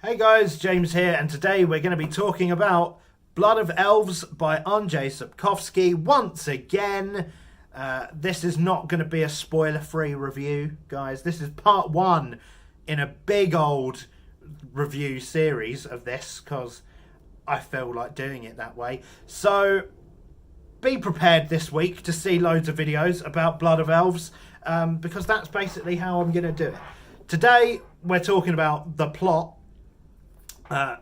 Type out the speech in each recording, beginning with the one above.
Hey guys, James here, and today we're going to be talking about Blood of Elves by Andrzej Sapkowski once again. This is not going to be a spoiler-free review, guys. This is part one in a big old review series of this, because I feel like doing it that way. So be prepared this week to see loads of videos about Blood of Elves, because that's basically how I'm going to do it. Today, we're talking about the plot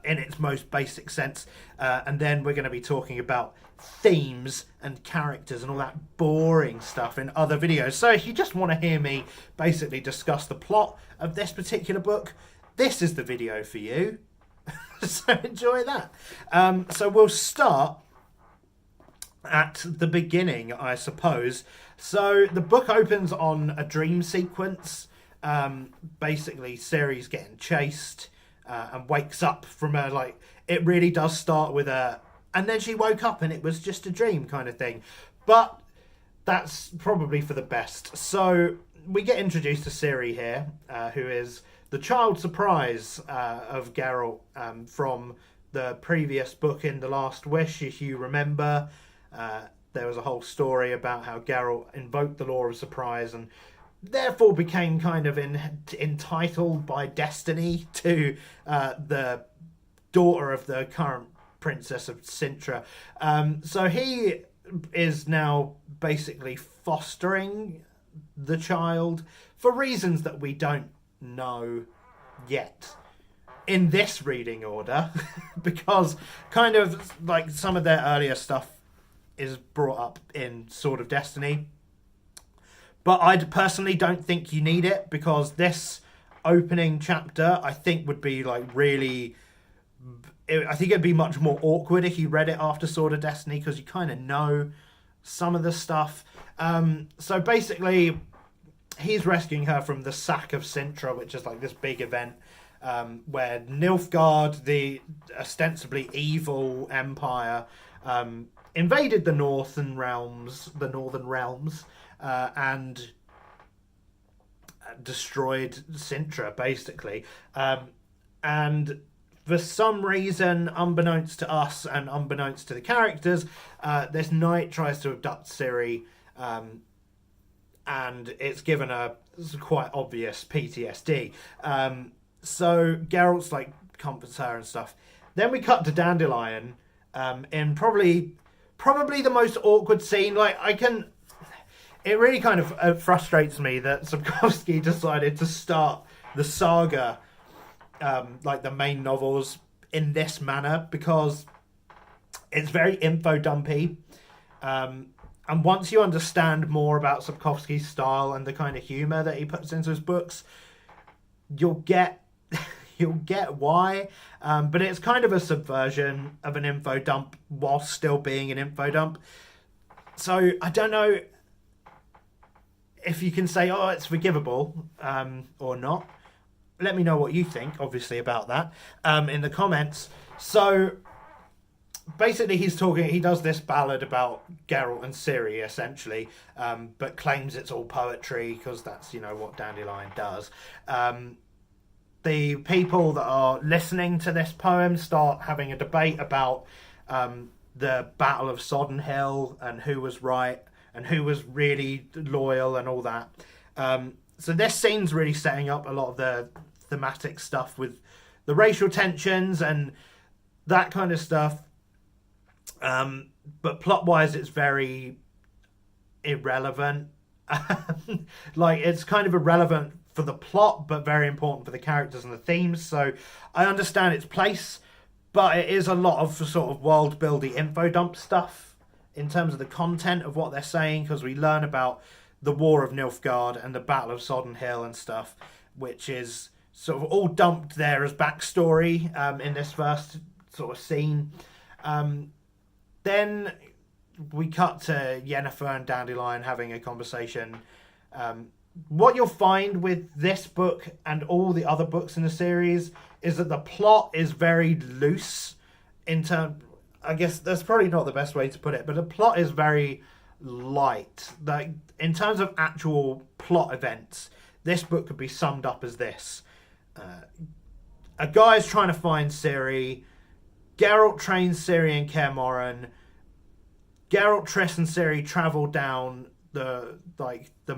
in its most basic sense, and then we're going to be talking about themes and characters and all that boring stuff in other videos. So if you just want to hear me basically discuss the plot of this particular book, this is the video for you. So enjoy that. So we'll start at the beginning, I suppose. So the book opens on a dream sequence. Basically, Ciri's getting chased and wakes up from a, like, it really does start with a, and then she woke up and it was just a dream kind of thing. But that's probably for the best. So we get introduced to Ciri here, who is the child surprise of Geralt from the previous book in The Last Wish, if you remember. There was a whole story about how Geralt invoked the law of surprise and therefore became kind of entitled by destiny to the daughter of the current princess of Sintra. So he is now basically fostering the child for reasons that we don't know yet in this reading order, because kind of like some of their earlier stuff is brought up in Sword of Destiny. But I personally don't think you need it, because this opening chapter, I think, would be like really... I think it'd be much more awkward if you read it after Sword of Destiny, because you kind of know some of the stuff. So basically, he's rescuing her from the sack of Sintra, which is like this big event where Nilfgaard, the ostensibly evil empire, invaded the northern realms, and destroyed Sintra, basically. And for some reason, unbeknownst to us and unbeknownst to the characters, this knight tries to abduct Ciri, and it's given a quite obvious PTSD. So Geralt's like comforts her and stuff. Then we cut to Dandelion in probably the most awkward scene. Like, it really kind of frustrates me that Sapkowski decided to start the saga, like the main novels, in this manner, because it's very info dumpy. And once you understand more about Sapkowski's style and the kind of humour that he puts into his books, you'll get why. But it's kind of a subversion of an info dump while still being an info dump. So I don't know if you can say, oh, it's forgivable, or not. Let me know what you think, obviously, about that in the comments. So basically, he does this ballad about Geralt and Ciri, essentially, but claims it's all poetry, because that's, what Dandelion does. The people that are listening to this poem start having a debate about the Battle of Sodden Hill and who was right and who was really loyal and all that. So this scene's really setting up a lot of the thematic stuff with the racial tensions and that kind of stuff. But plot-wise, it's very irrelevant. Like, it's kind of irrelevant for the plot, but very important for the characters and the themes. So I understand its place, but it is a lot of sort of world-building info dump stuff in terms of the content of what they're saying, because we learn about the War of Nilfgaard and the Battle of Sodden Hill and stuff, which is sort of all dumped there as backstory in this first sort of scene. Then we cut to Yennefer and Dandelion having a conversation. What you'll find with this book and all the other books in the series is that the plot is very loose in terms... I guess that's probably not the best way to put it, but the plot is very light. Like, in terms of actual plot events, this book could be summed up as this. a guy's trying to find Ciri. Geralt trains Ciri and Kaer Morhen. Geralt, Triss, and Ciri travel down the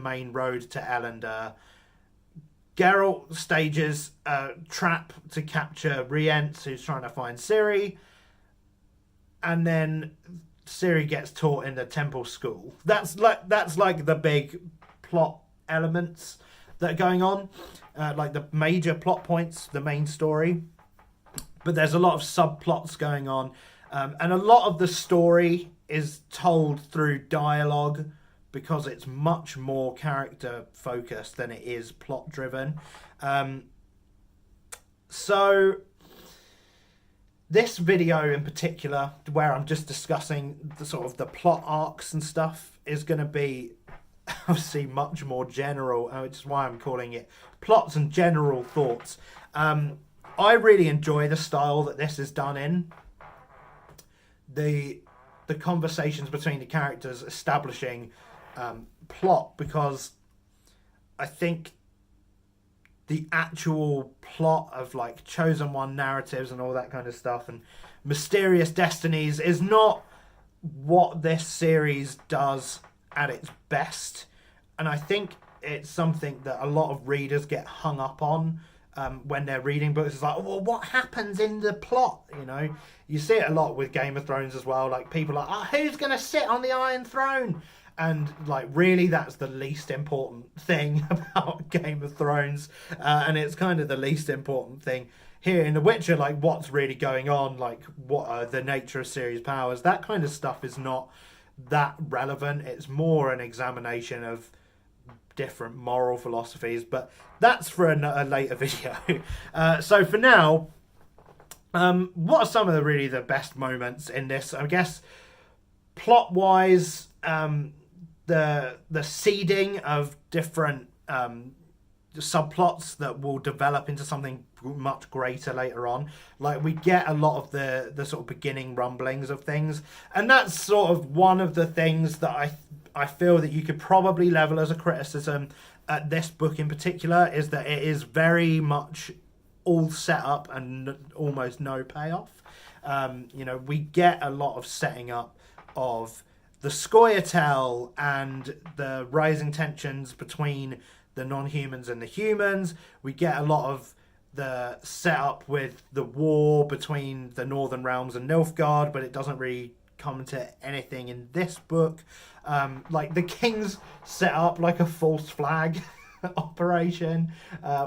main road to Elendor. Geralt stages a trap to capture Rience, who's trying to find Ciri, and then Ciri gets taught in the temple school. That's like the big plot elements that are going on, like the major plot points, the main story. But there's a lot of subplots going on, and a lot of the story is told through dialogue because it's much more character focused than it is plot driven. So this video in particular, where I'm just discussing the sort of the plot arcs and stuff, is going to be obviously much more general, which is why I'm calling it plots and general thoughts. I really enjoy the style that this is done in. The conversations between the characters establishing plot, because I think the actual plot of like chosen one narratives and all that kind of stuff and mysterious destinies is not what this series does at its best, and I think it's something that a lot of readers get hung up on when they're reading books. It's like, oh, well, what happens in the plot? You know, you see it a lot with Game of Thrones as well. Like people are like, oh, who's going to sit on the Iron Throne? And like, really, that's the least important thing about Game of Thrones, and it's kind of the least important thing here in The Witcher. Like, what's really going on? Like, what are the nature of Ciri's powers? That kind of stuff is not that relevant. It's more an examination of different moral philosophies, but that's for a later video. So for now, what are some of the best moments in this? I guess plot wise, the seeding of different subplots that will develop into something much greater later on. Like, we get a lot of the sort of beginning rumblings of things, and that's sort of one of the things that I feel that you could probably level as a criticism at this book in particular, is that it is very much all set up and almost no payoff. You know, we get a lot of setting up of the Scoia'tael and the rising tensions between the non-humans and the humans. We get a lot of the setup with the war between the Northern Realms and Nilfgaard, but it doesn't really come to anything in this book. Like, the king's set up like a false flag operation,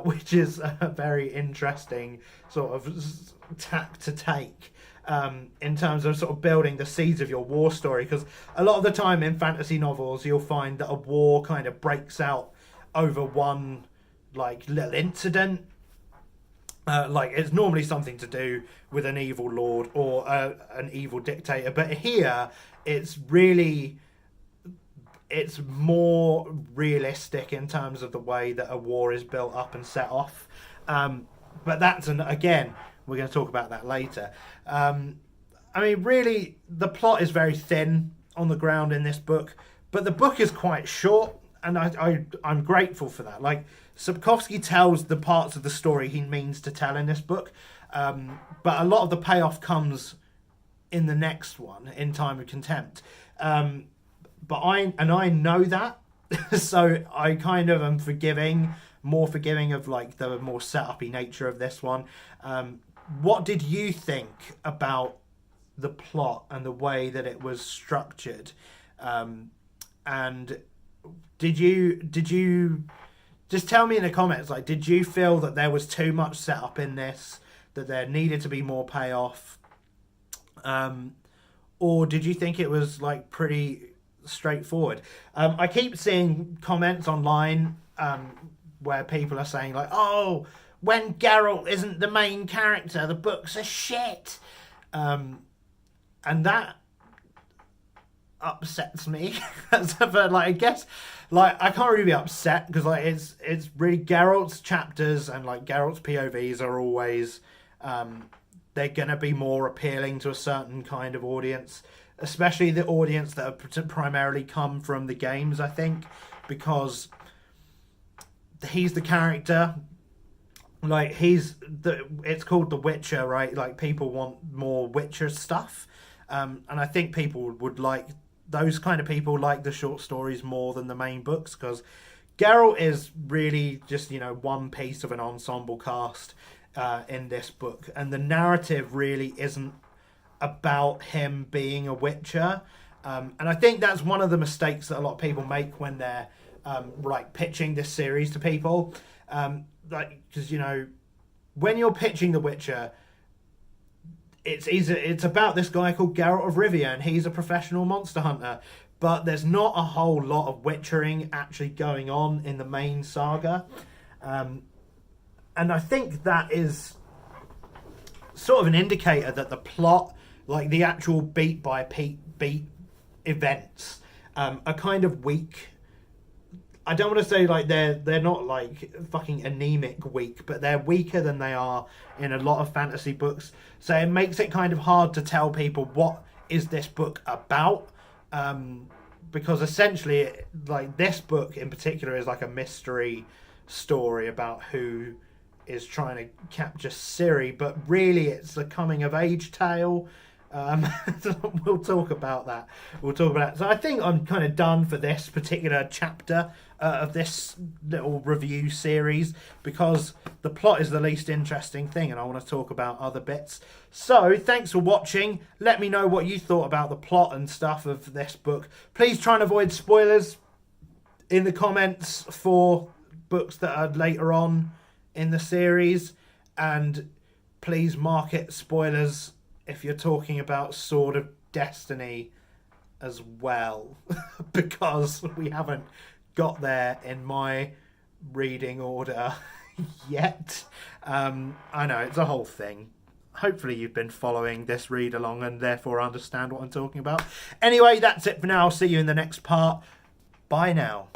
which is a very interesting sort of tack to take in terms of sort of building the seeds of your war story, because a lot of the time in fantasy novels you'll find that a war kind of breaks out over one like little incident. Like, it's normally something to do with an evil lord or an evil dictator, but here it's more realistic in terms of the way that a war is built up and set off. But that's again, we're going to talk about that later. I mean, really, the plot is very thin on the ground in this book, but the book is quite short, and I'm grateful for that. Like, Sapkowski tells the parts of the story he means to tell in this book, but a lot of the payoff comes in the next one, in Time of Contempt. But I know that, so I kind of am more forgiving of like the more set-up-y nature of this one. What did you think about the plot and the way that it was structured? And did you just tell me in the comments, like, did you feel that there was too much setup in this, that there needed to be more payoff, or did you think it was like pretty straightforward? I keep seeing comments online where people are saying like, oh, when Geralt isn't the main character, the books are shit, and that upsets me. But like, I guess, like, I can't really be upset, because like it's really Geralt's chapters and like Geralt's POVs are always they're gonna be more appealing to a certain kind of audience, especially the audience that have primarily come from the games, I think, because he's the character. like it's called The Witcher, right? Like people want more Witcher stuff, and I think people would like those kind of people like the short stories more than the main books because Geralt is really just one piece of an ensemble cast in this book, and the narrative really isn't about him being a Witcher. And I think that's one of the mistakes that a lot of people make when they're like pitching this series to people. Because when you're pitching The Witcher, it's about this guy called Geralt of Rivia, and he's a professional monster hunter. But there's not a whole lot of witchering actually going on in the main saga, and I think that is sort of an indicator that the plot, like the actual beat by beat events, are kind of weak. I don't want to say like they're not like fucking anemic weak, but they're weaker than they are in a lot of fantasy books. So it makes it kind of hard to tell people what is this book about, because essentially, like this book in particular is like a mystery story about who is trying to capture Ciri, but really it's a coming of age tale. We'll talk about that. So I think I'm kind of done for this particular chapter of this little review series because the plot is the least interesting thing and I want to talk about other bits. So thanks for watching. Let me know what you thought about the plot and stuff of this book. Please try and avoid spoilers in the comments for books that are later on in the series, and please mark it spoilers if you're talking about Sword of Destiny as well, because we haven't got there in my reading order yet. I know, it's a whole thing. Hopefully you've been following this read along and therefore understand what I'm talking about. Anyway, that's it for now. I'll see you in the next part. Bye now.